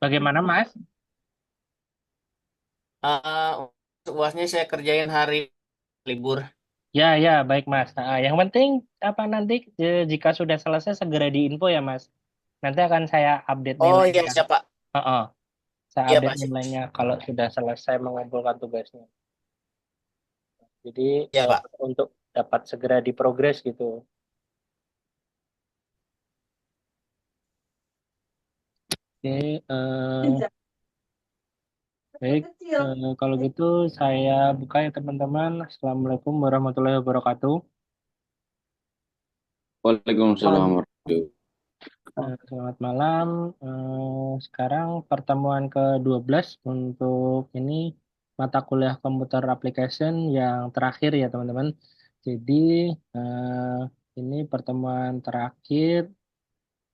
Bagaimana, Mas? UASnya saya kerjain hari libur. Ya, ya, baik, Mas. Yang penting apa nanti jika sudah selesai segera diinfo ya, Mas. Nanti akan saya update Oh iya nilainya. siap Pak. Heeh, saya Iya update Pak. nilainya kalau sudah selesai mengumpulkan tugasnya. Jadi Iya eh, Pak. untuk dapat segera diprogres gitu. Oke, baik. Kalau gitu saya buka ya teman-teman. Assalamualaikum warahmatullahi wabarakatuh. Waalaikumsalam warahmatullahi Selamat malam. Sekarang pertemuan ke-12 untuk ini mata kuliah Computer Application yang terakhir ya teman-teman. Jadi ini pertemuan terakhir.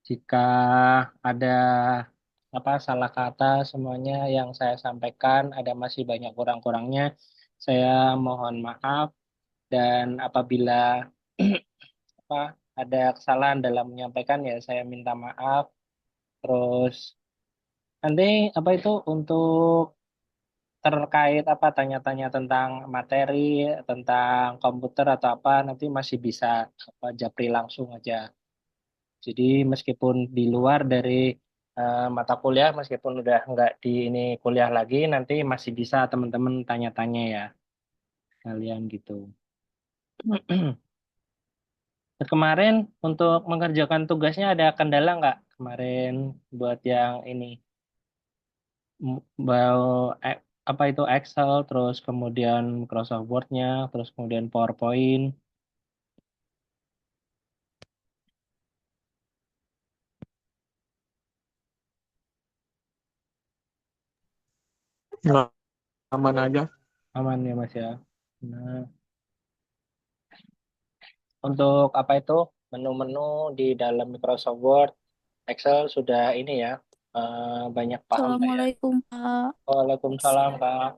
Jika ada apa salah kata semuanya yang saya sampaikan ada masih banyak kurang-kurangnya, saya mohon maaf dan apabila apa ada kesalahan dalam menyampaikan ya saya minta maaf. Terus nanti apa itu untuk terkait apa tanya-tanya tentang materi, tentang komputer atau apa nanti masih bisa apa japri langsung aja. Jadi meskipun di luar dari mata kuliah, meskipun udah nggak di ini kuliah lagi, nanti masih bisa teman-teman tanya-tanya ya kalian gitu. Kemarin untuk mengerjakan tugasnya ada kendala nggak kemarin buat yang ini? Bau apa itu Excel, terus kemudian Microsoft Word-nya, terus kemudian PowerPoint. wabarakatuh. Aman aja. Aman ya Mas ya. Nah, untuk apa itu menu-menu di dalam Microsoft Word, Excel sudah ini ya banyak paham lah ya. Assalamualaikum, Pak. Waalaikumsalam Kak.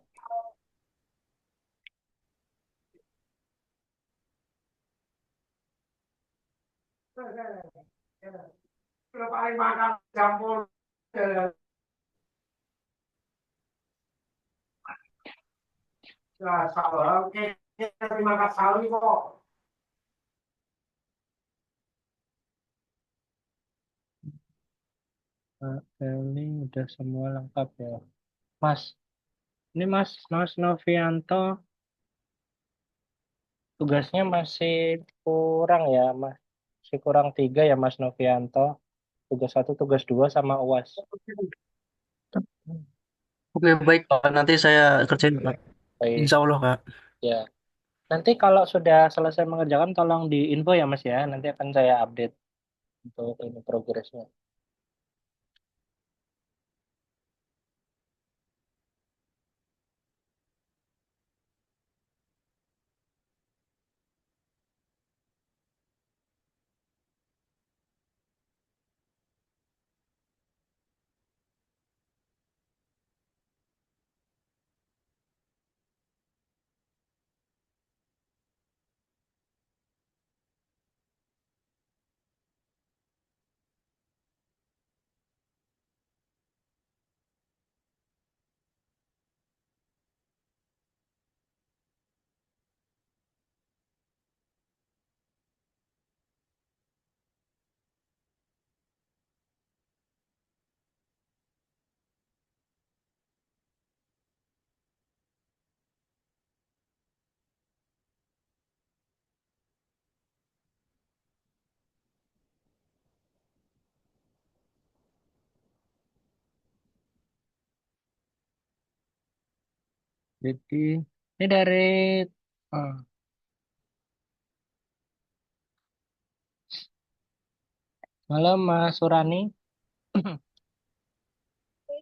Ini udah semua lengkap ya. Mas, ini Mas Novianto tugasnya masih kurang ya, Mas. Masih kurang tiga ya Mas Novianto. Tugas satu, tugas dua sama UAS. Oke, baik Pak. Nanti saya kerjain Pak. Baik, Insya Allah Kak. ya. Nanti kalau sudah selesai mengerjakan, tolong diinfo ya Mas ya. Nanti akan saya update untuk ini progresnya. Jadi, ini dari eh, malam Mas Surani.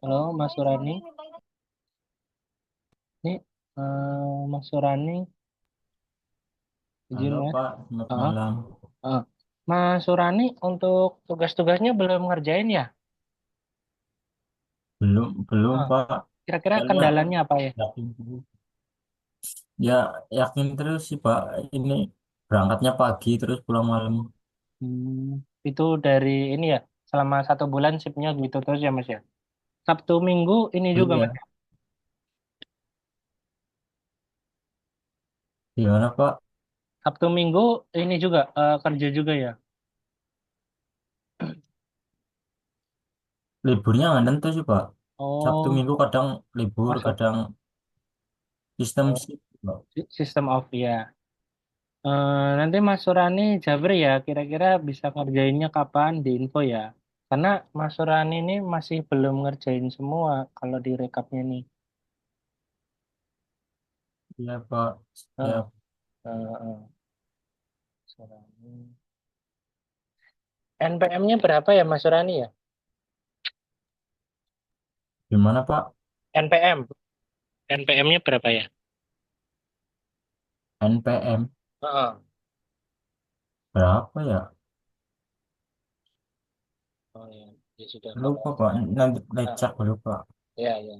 Halo Mas Surani. Ini Mas Surani, izin Halo Mas. Pak, selamat Ah, malam. ah. Mas Surani untuk tugas-tugasnya belum ngerjain ya? Belum, belum Ah, Pak. kira-kira Soalnya kendalanya apa ya? yakin terus. Ya, yakin terus sih Pak. Ini berangkatnya pagi terus pulang malam. Itu dari ini ya, selama 1 bulan shiftnya gitu terus ya Mas ya? Sabtu Minggu ini juga Mas. Iya, gimana Pak? Sabtu Minggu ini juga kerja juga ya. Liburnya nggak nentu sih Pak. Sabtu Oh, Minggu kadang libur, masuk kadang sistem oh, sih Pak. sistem off ya. Nanti Mas Surani Jabri ya, kira-kira bisa ngerjainnya kapan di info ya. Karena Mas Surani ini masih belum ngerjain semua kalau di rekapnya nih. Iya Pak. Heeh, Ya, heeh, Surani. NPM-nya berapa ya Mas Surani ya? gimana Pak? NPM, NPM-nya berapa ya? NPM Heeh. berapa ya? Oh ya, ya sudah kalau Lupa Pak. Nanti ah, lecak lupa. ya ya.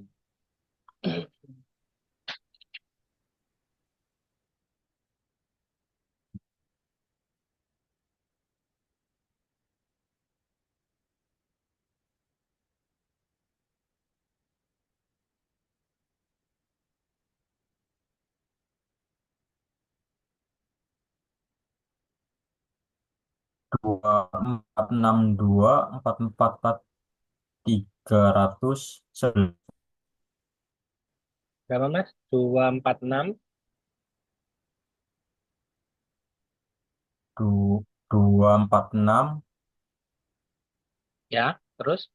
2462 4443 Berapa Mas? 246 246 ya. Terus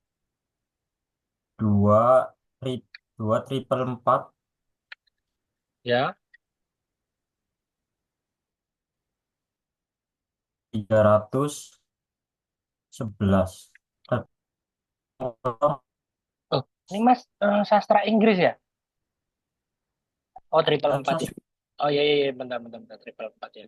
2 dua triple 4 ya. 311. Oh, ini Mas sastra Inggris ya? Oh, triple empat ya. Sastra Oh iya iya iya, bentar bentar bentar triple empat ya.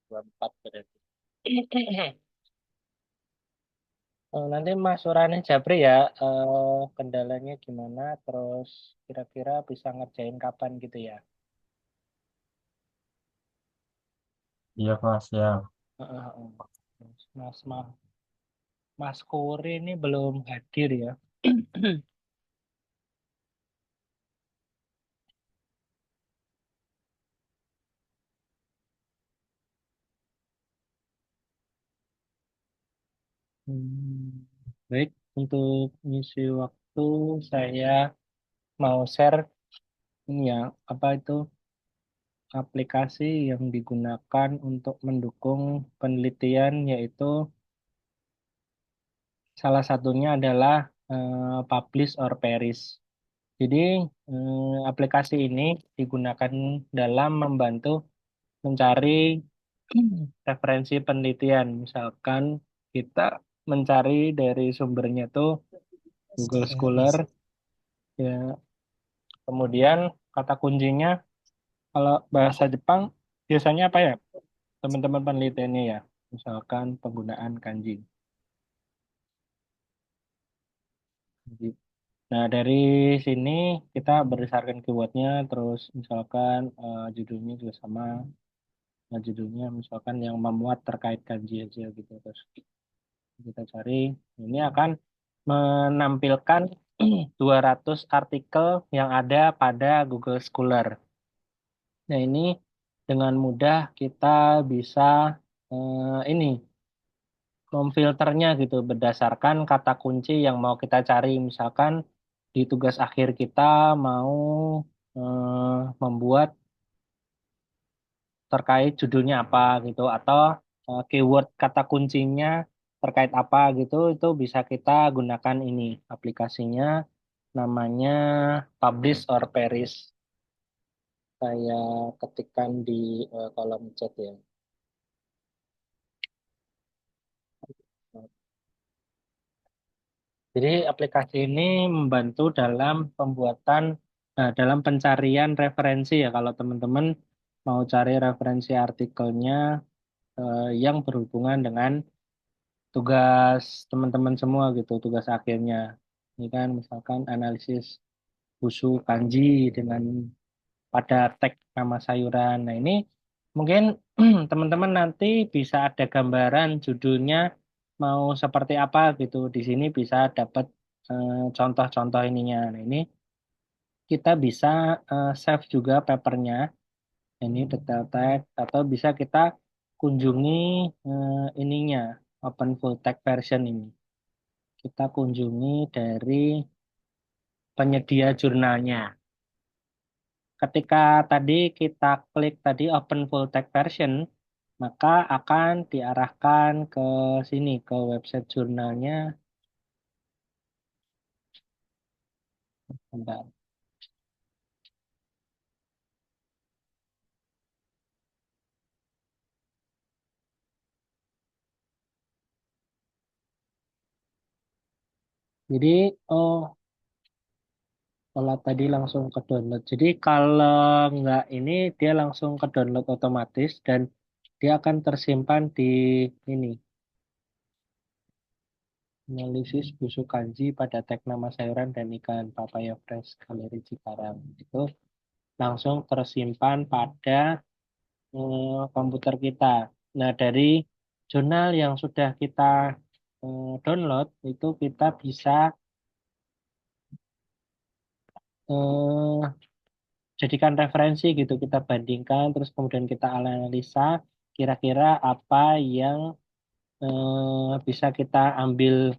Dua empat berarti. Nanti Mas Surani Jabri ya, kendalanya gimana, terus kira-kira bisa ngerjain kapan gitu ya. iya Pak siap. Heeh, heeh. Mas Kuri ini belum hadir ya. Hmm, baik, untuk ngisi waktu saya mau share ini ya, apa itu aplikasi yang digunakan untuk mendukung penelitian yaitu salah satunya adalah Publish or Perish. Jadi aplikasi ini digunakan dalam membantu mencari referensi penelitian. Misalkan kita mencari dari sumbernya tuh Google Scholar, ya. Kemudian kata kuncinya kalau bahasa Jepang biasanya apa ya, teman-teman penelitiannya ya. Misalkan penggunaan kanji. Nah, dari sini kita berdasarkan keywordnya, terus misalkan judulnya juga sama. Nah, judulnya misalkan yang memuat terkait kanji aja gitu. Terus kita cari, ini akan menampilkan 200 artikel yang ada pada Google Scholar. Nah, ini dengan mudah kita bisa ini memfilternya gitu berdasarkan kata kunci yang mau kita cari. Misalkan di tugas akhir kita mau membuat terkait judulnya apa gitu atau keyword kata kuncinya terkait apa gitu itu bisa kita gunakan ini aplikasinya namanya Publish or Perish. Saya ketikkan di kolom chat ya. Jadi aplikasi ini membantu dalam pembuatan, dalam pencarian referensi ya. Kalau teman-teman mau cari referensi artikelnya yang berhubungan dengan tugas teman-teman semua gitu, tugas akhirnya. Ini kan misalkan analisis Busu Kanji dengan pada tag nama sayuran. Nah, ini mungkin teman-teman nanti bisa ada gambaran judulnya mau seperti apa gitu. Di sini bisa dapat contoh-contoh ininya. Nah, ini kita bisa save juga papernya. Ini detail text atau bisa kita kunjungi ininya open full text version ini. Kita kunjungi dari penyedia jurnalnya. Ketika tadi kita klik tadi open full text version, maka akan diarahkan ke sini, ke website jurnalnya. Bentar. Jadi, oh, kalau tadi langsung ke download. Jadi kalau nggak ini, dia langsung ke download otomatis dan dia akan tersimpan di ini, analisis busuk kanji pada tag nama sayuran dan ikan papaya fresh galeri Cikarang. Itu langsung tersimpan pada komputer kita. Nah, dari jurnal yang sudah kita download, itu kita bisa eh, jadikan referensi gitu. Kita bandingkan, terus kemudian kita analisa kira-kira apa yang bisa kita ambil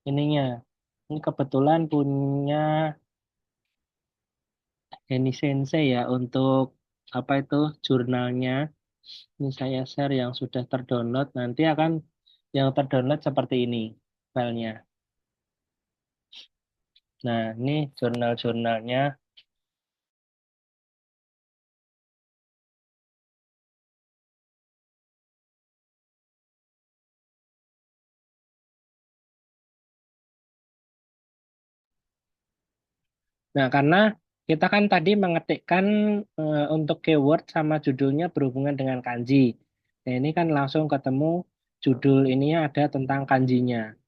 ininya. Ini kebetulan punya Henny Sensei ya untuk apa itu jurnalnya. Ini saya share yang sudah terdownload. Nanti akan yang terdownload seperti ini filenya. Nah, ini jurnal-jurnalnya. Nah, karena kita kan tadi mengetikkan untuk keyword sama judulnya berhubungan dengan kanji. Nah, ini kan langsung ketemu judul ininya ada tentang kanjinya.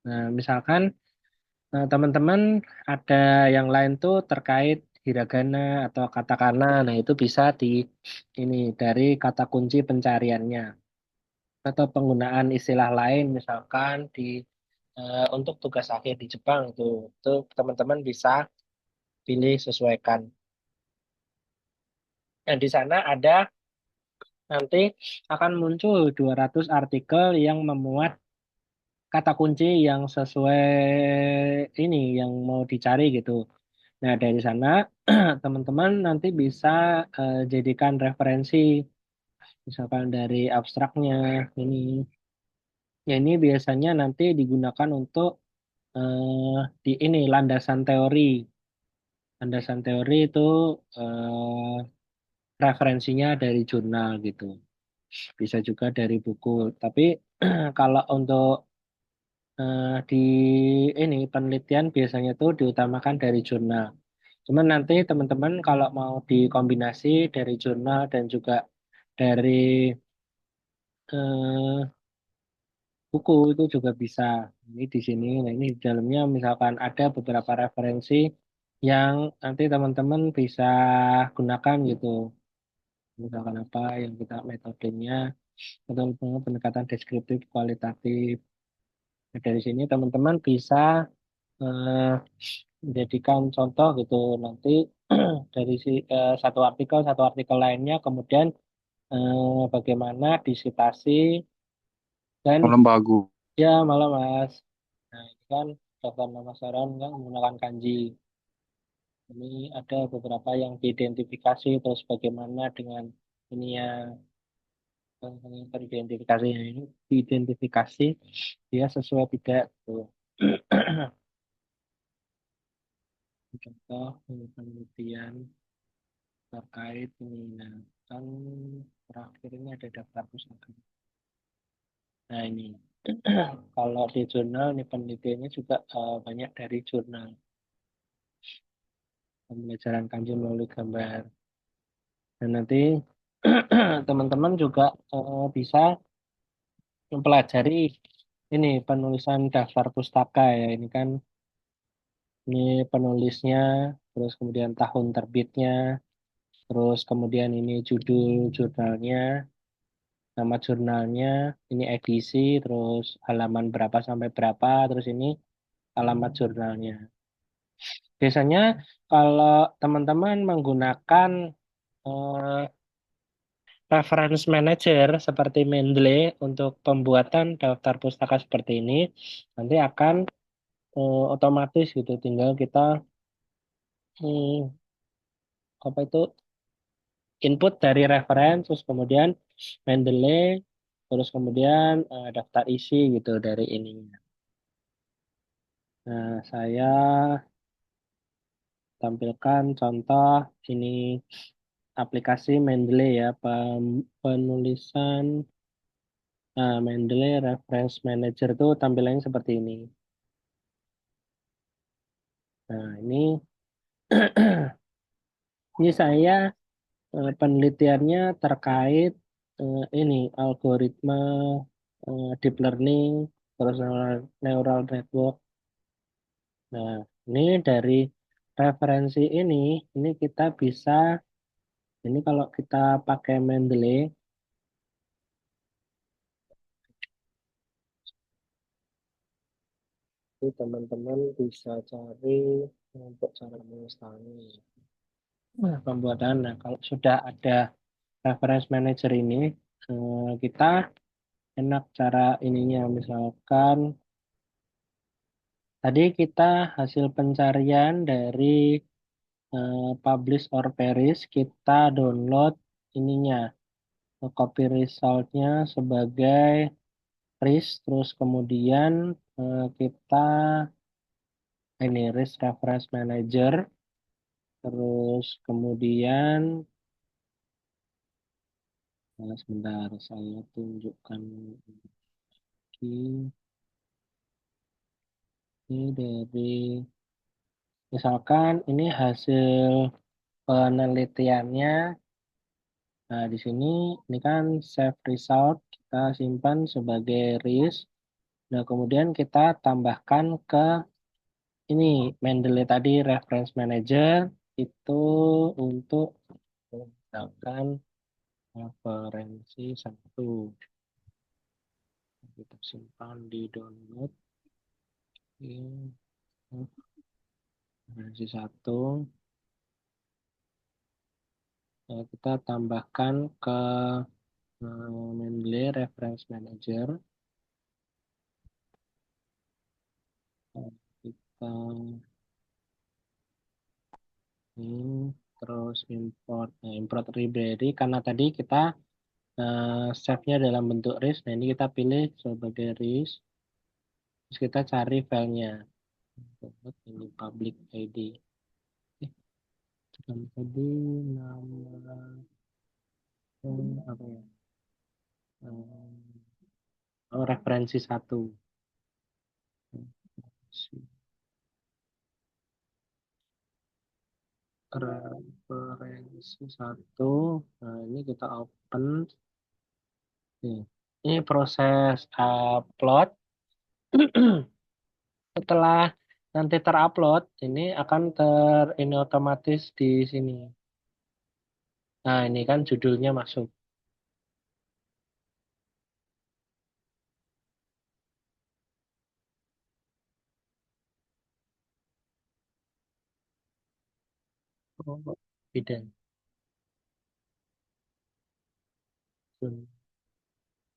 Nah, misalkan teman-teman ada yang lain tuh terkait hiragana atau katakana. Nah, itu bisa di ini dari kata kunci pencariannya atau penggunaan istilah lain misalkan di untuk tugas akhir di Jepang itu teman-teman bisa pilih sesuaikan. Nah, di sana ada nanti akan muncul 200 artikel yang memuat kata kunci yang sesuai ini yang mau dicari gitu. Nah, dari sana teman-teman nanti bisa jadikan referensi misalkan dari abstraknya ini. Ya, ini biasanya nanti digunakan untuk di ini landasan teori. Landasan teori itu referensinya dari jurnal gitu. Bisa juga dari buku. Tapi kalau untuk di ini penelitian biasanya tuh diutamakan dari jurnal. Cuman nanti teman-teman kalau mau dikombinasi dari jurnal dan juga dari eh, buku itu juga bisa. Ini di sini, nah ini di dalamnya misalkan ada beberapa referensi yang nanti teman-teman bisa gunakan gitu. Misalkan apa yang kita metodenya atau pendekatan deskriptif kualitatif. Nah, dari sini teman-teman bisa eh, menjadikan contoh gitu nanti dari satu artikel lainnya kemudian bagaimana disitasi dan Malam Pak Agu. ya malah Mas. Nah, ini kan daftar nama saran yang menggunakan kanji. Ini ada beberapa yang diidentifikasi terus bagaimana dengan ini ya teridentifikasi ini diidentifikasi dia sesuai tidak tuh. Contoh ini penelitian terkait ini nah kan terakhir ini ada daftar pusaka. Nah ini kalau di jurnal ini penelitiannya juga banyak dari jurnal pembelajaran kanji melalui gambar. Dan nanti teman-teman juga bisa mempelajari ini penulisan daftar pustaka ya. Ini kan ini penulisnya terus kemudian tahun terbitnya, terus kemudian ini judul jurnalnya, nama jurnalnya, ini edisi, terus halaman berapa sampai berapa, terus ini alamat jurnalnya. Biasanya kalau teman-teman menggunakan eh, reference manager seperti Mendeley untuk pembuatan daftar pustaka seperti ini, nanti akan otomatis gitu, tinggal kita hmm, apa itu input dari reference, terus kemudian Mendeley, terus kemudian daftar isi gitu dari ininya. Nah, saya tampilkan contoh ini aplikasi Mendeley ya, penulisan Mendeley Reference Manager itu tampilannya seperti ini. Nah, ini saya penelitiannya terkait ini algoritma deep learning, terus neural network. Nah, ini dari referensi ini kita bisa, ini kalau kita pakai Mendeley, itu teman-teman bisa cari untuk cara menginstalnya. Nah, pembuatan, nah kalau sudah ada reference manager ini, kita enak cara ininya. Misalkan tadi kita hasil pencarian dari publish or perish, kita download ininya, copy resultnya sebagai RIS, terus kemudian kita ini RIS Reference Manager, terus kemudian sebentar saya tunjukkan lagi ini dari misalkan ini hasil penelitiannya. Nah, di sini ini kan save result kita simpan sebagai RIS. Nah, kemudian kita tambahkan ke ini Mendeley tadi reference manager itu untuk misalkan referensi satu. Kita simpan di download ini referensi satu. Kita tambahkan ke Mendeley reference manager. Kita ini terus import import library karena tadi kita save-nya dalam bentuk RIS. Nah, ini kita pilih sebagai RIS. Terus kita cari filenya. Ini public ID. Dan tadi nama apa ya? Oh, referensi satu. Referensi satu. Nah, ini kita open. Nih. Ini proses upload. Setelah nanti terupload, ini akan ini otomatis di sini. Nah, ini kan judulnya masuk. Oh, tidak.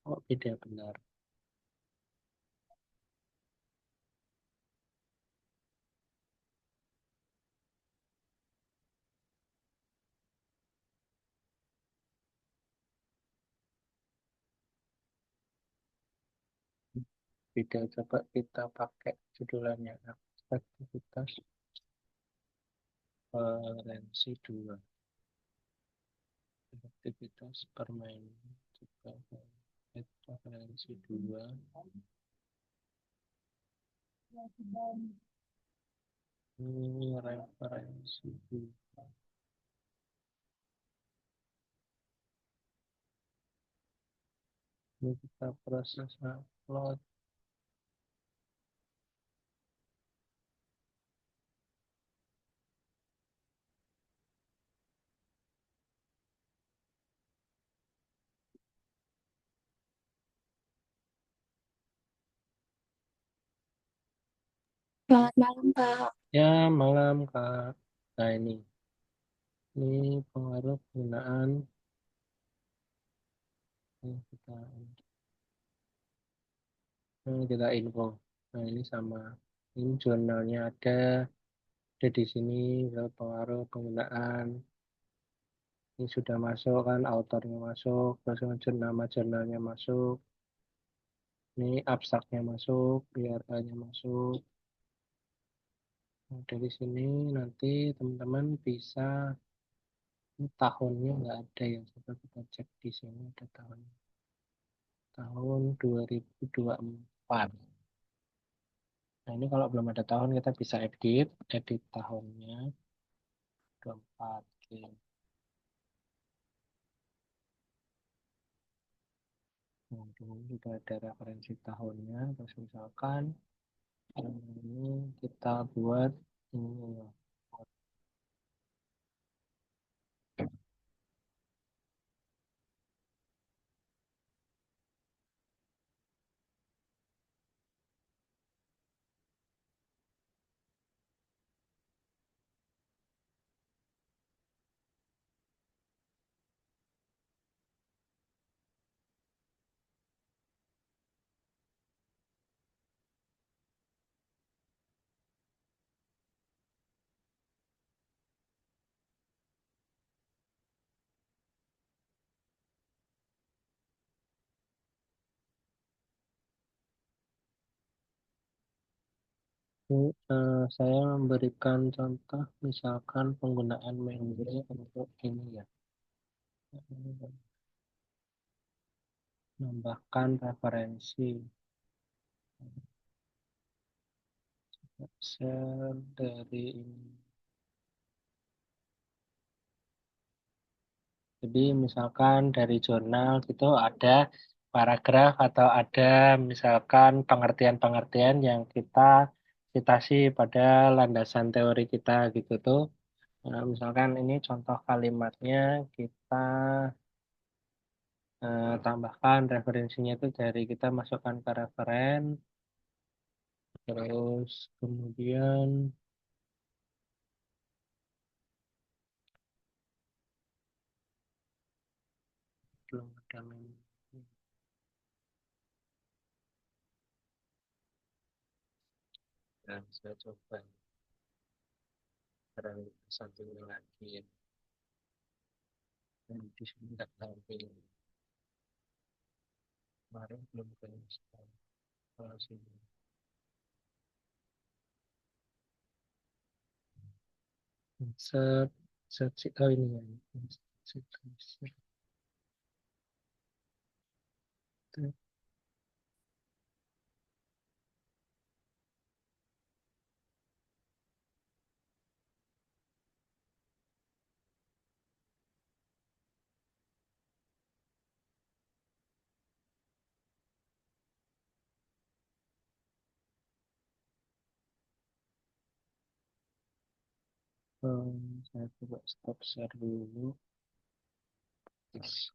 Oh, tidak benar. Tidak, coba kita pakai judulannya. Aktivitas referensi 2. Aktivitas permainan. Coba referensi 2. Ini referensi 2. Ini kita proses upload. Selamat malam, Pak. Ya, malam Kak. Nah, ini pengaruh penggunaan kita info. Nah, ini sama. Ini jurnalnya ada di sini pengaruh penggunaan. Ini sudah masuk kan, autornya masuk, terus nama jurnalnya masuk. Ini abstraknya masuk, IRA-nya masuk. Nah, dari sini nanti teman-teman bisa ini tahunnya nggak ada ya. Coba kita cek di sini ada tahun 2024. Nah, ini kalau belum ada tahun kita bisa edit tahunnya 24. Oke. Nah, ini sudah ada referensi tahunnya. Terus misalkan ini kita buat ini ya. Ini, saya memberikan contoh misalkan penggunaan memory untuk ini ya. Menambahkan referensi share dari ini. Jadi misalkan dari jurnal gitu ada paragraf atau ada misalkan pengertian-pengertian yang kita citasi pada landasan teori kita gitu tuh. Nah, misalkan ini contoh kalimatnya kita tambahkan referensinya itu dari kita masukkan ke referen, terus kemudian belum ada menu. Dan saya coba sekarang satunya lagi ya. Dan di sini nggak tampil. Kemarin belum ke install. Kalau sini. Set, oh ini ya. Set, set, set. Saya coba stop share dulu. Yes.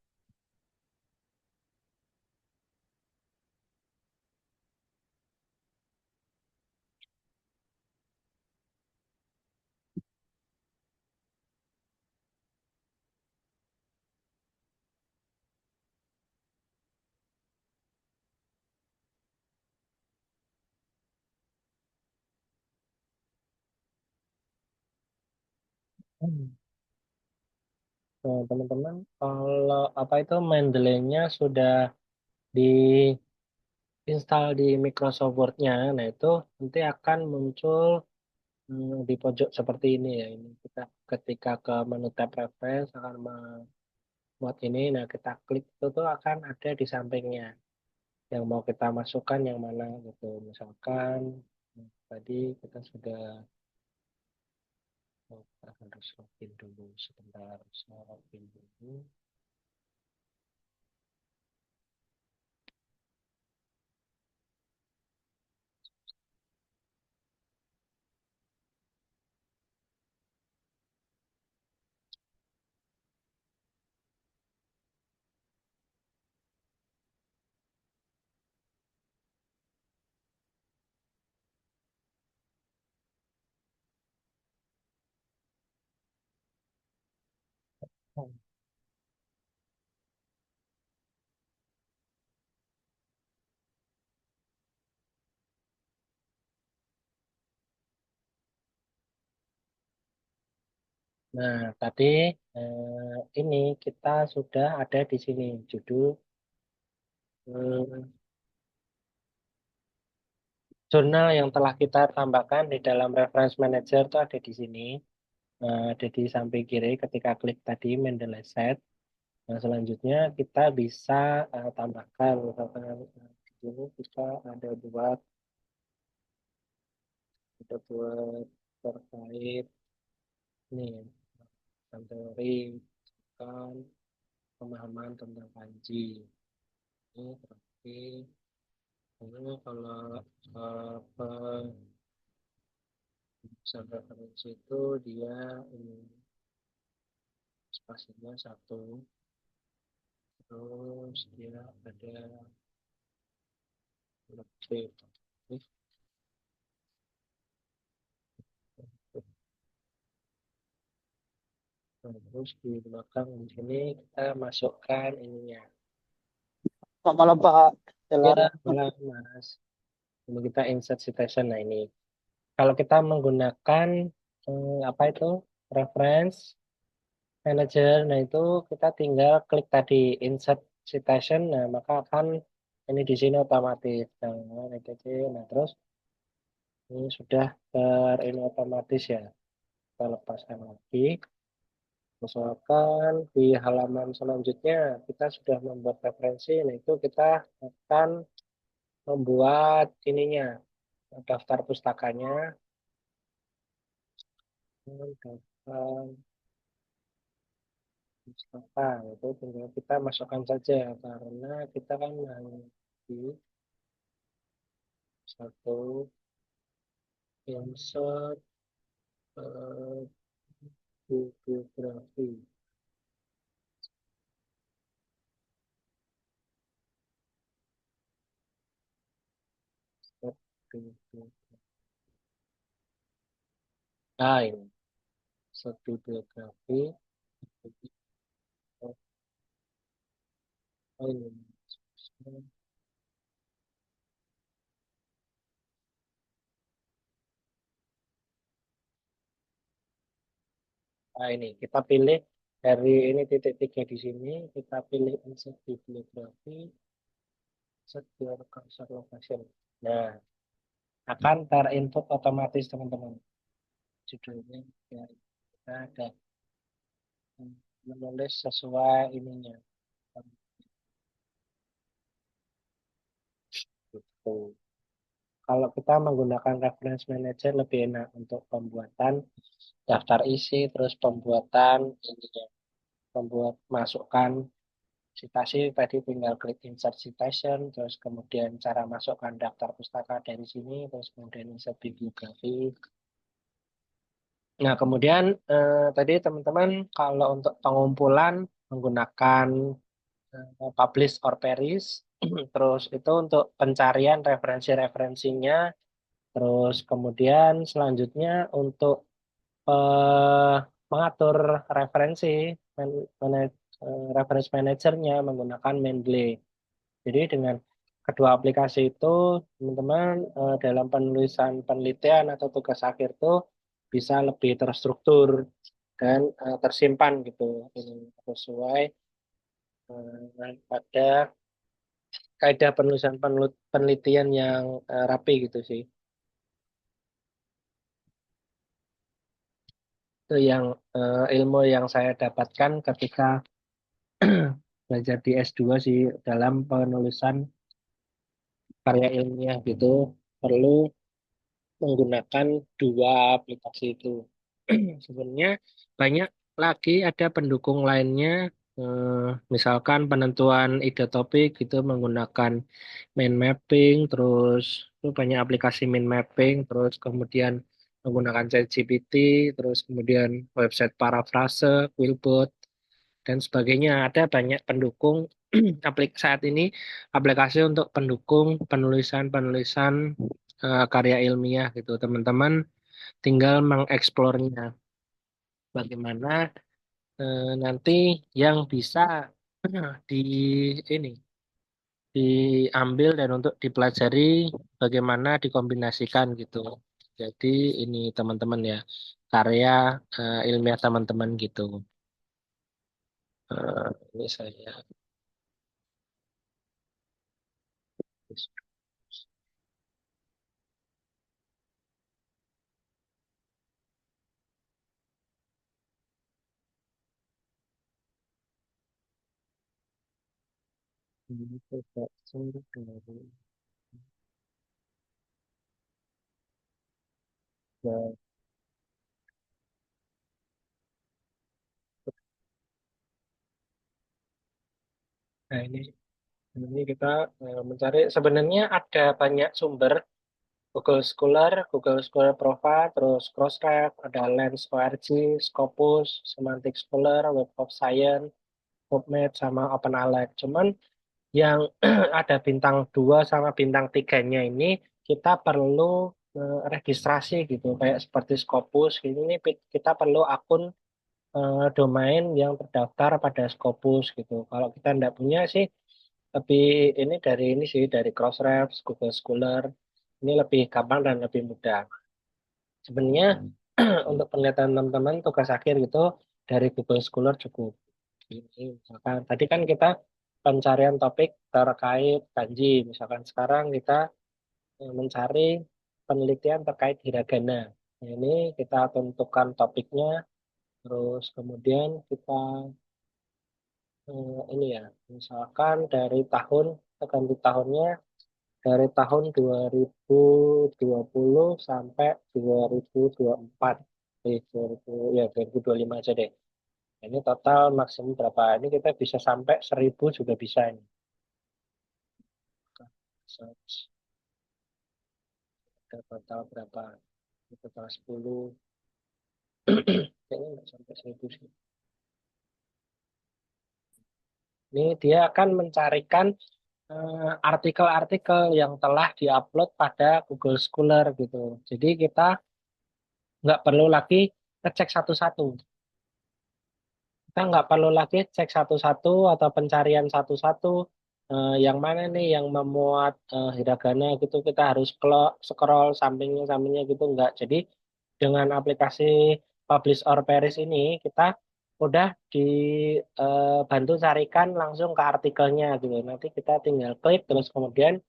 Nah, teman-teman, kalau apa itu Mendeley-nya sudah diinstal di Microsoft Word-nya, nah itu nanti akan muncul di pojok seperti ini ya. Ini kita ketika ke menu tab reference akan memuat ini, nah kita klik itu tuh akan ada di sampingnya. Yang mau kita masukkan yang mana gitu. Misalkan tadi kita sudah kita harus login dulu sebentar, saya login dulu. Nah, tadi ini kita sudah ada di sini judul eh, jurnal yang telah kita tambahkan di dalam reference manager itu ada di sini. Ada di samping kiri ketika klik tadi Mendeley set. Nah, selanjutnya kita bisa tambahkan misalkan di sini kita ada buat terkait nih teori kan pemahaman tentang kanji. Ini berarti ini kalau penulisan referensi itu dia ini spasinya satu, terus dia ada lebih. Nah, terus di belakang di sini kita masukkan ininya. Selamat malam Pak Ya, Telar. malah Mas. Ini kita insert citation. Nah, ini. Kalau kita menggunakan apa itu? Reference manager. Nah, itu kita tinggal klik tadi insert citation. Nah, maka akan ini di sini otomatis. Nah, itu sih. Nah, terus ini sudah ini otomatis ya. Kita lepaskan lagi. Misalkan di halaman selanjutnya kita sudah membuat referensi, nah itu kita akan membuat ininya, daftar pustakanya, daftar pustaka, itu tinggal kita masukkan saja karena kita kan nanti satu insert eh, bibliografi. Nah ini, insert bibliografi. Oh, ini. Nah, ini kita pilih dari ini titik tiga di sini, kita pilih insert bibliografi, secure cursor location. Nah, akan terinput otomatis teman-teman. Judulnya ya, kita ada menulis sesuai ininya. Gitu. Kalau kita menggunakan reference manager lebih enak untuk pembuatan daftar isi, terus pembuatan ininya, pembuat masukkan citasi tadi tinggal klik insert citation, terus kemudian cara masukkan daftar pustaka dari sini, terus kemudian insert bibliografi. Nah, kemudian tadi teman-teman kalau untuk pengumpulan menggunakan publish or perish, terus itu untuk pencarian referensi-referensinya, terus kemudian selanjutnya untuk eh, mengatur referensi, reference manajernya menggunakan Mendeley. Jadi dengan kedua aplikasi itu, teman-teman dalam penulisan penelitian atau tugas akhir itu bisa lebih terstruktur dan tersimpan gitu, ini sesuai pada kaidah penulisan penelitian yang rapi gitu sih. Itu yang ilmu yang saya dapatkan ketika belajar di S2 sih dalam penulisan karya ilmiah gitu perlu menggunakan dua aplikasi itu. Sebenarnya banyak lagi ada pendukung lainnya, misalkan penentuan ide topik itu menggunakan mind mapping, terus itu banyak aplikasi mind mapping, terus kemudian menggunakan ChatGPT, terus kemudian website paraphrase, Quillbot, dan sebagainya. Ada banyak pendukung saat ini aplikasi untuk pendukung penulisan-penulisan karya ilmiah gitu. Teman-teman tinggal mengeksplornya bagaimana nanti yang bisa di ini diambil dan untuk dipelajari bagaimana dikombinasikan gitu. Jadi ini teman-teman ya karya ilmiah teman-teman gitu. Ini saya. Ini tidak sulit dari ya, nah ini kita mencari sebenarnya ada banyak sumber Google Scholar Profile, terus Crossref, ada Lens ORG, Scopus, Semantic Scholar, Web of Science, PubMed, sama OpenALEC. Cuman yang ada bintang 2 sama bintang tiganya ini kita perlu registrasi gitu, kayak seperti Scopus ini kita perlu akun domain yang terdaftar pada Scopus gitu. Kalau kita tidak punya sih, lebih ini dari ini sih dari Crossrefs, Google Scholar ini lebih gampang dan lebih mudah. Sebenarnya untuk penelitian teman-teman tugas akhir gitu dari Google Scholar cukup. Ini misalkan tadi kan kita pencarian topik terkait kanji, misalkan sekarang kita mencari penelitian terkait hiragana. Nah, ini kita tentukan topiknya, terus kemudian kita ini ya, misalkan dari tahun, kita ganti tahunnya dari tahun 2020 sampai 2024. Eh, 2000, ya 2025 aja deh. Ini total maksimum berapa? Ini kita bisa sampai 1000 juga bisa ini. Search, ada total berapa? Ini total 10. Kayaknya nggak sampai 1000 sih. Ini dia akan mencarikan artikel-artikel yang telah diupload pada Google Scholar gitu. Jadi kita nggak perlu lagi ngecek satu-satu. Kita nggak perlu lagi cek satu-satu atau pencarian satu-satu. Yang mana nih yang memuat hiragana gitu kita harus scroll sampingnya gitu nggak. Jadi dengan aplikasi Publish or Perish ini kita udah dibantu carikan langsung ke artikelnya gitu. Nanti kita tinggal klik terus kemudian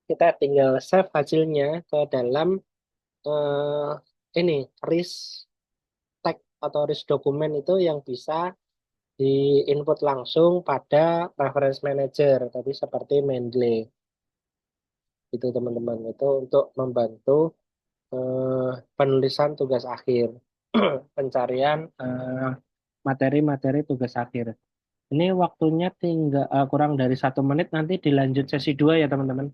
kita tinggal save hasilnya ke dalam eh, ini RIS text atau RIS dokumen itu yang bisa di-input langsung pada reference manager tadi seperti Mendeley itu teman-teman itu untuk membantu penulisan tugas akhir pencarian materi-materi tugas akhir. Ini waktunya tinggal kurang dari 1 menit nanti dilanjut sesi 2 ya teman-teman.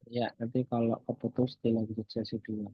Ya nanti kalau keputus dilanjut sesi 2.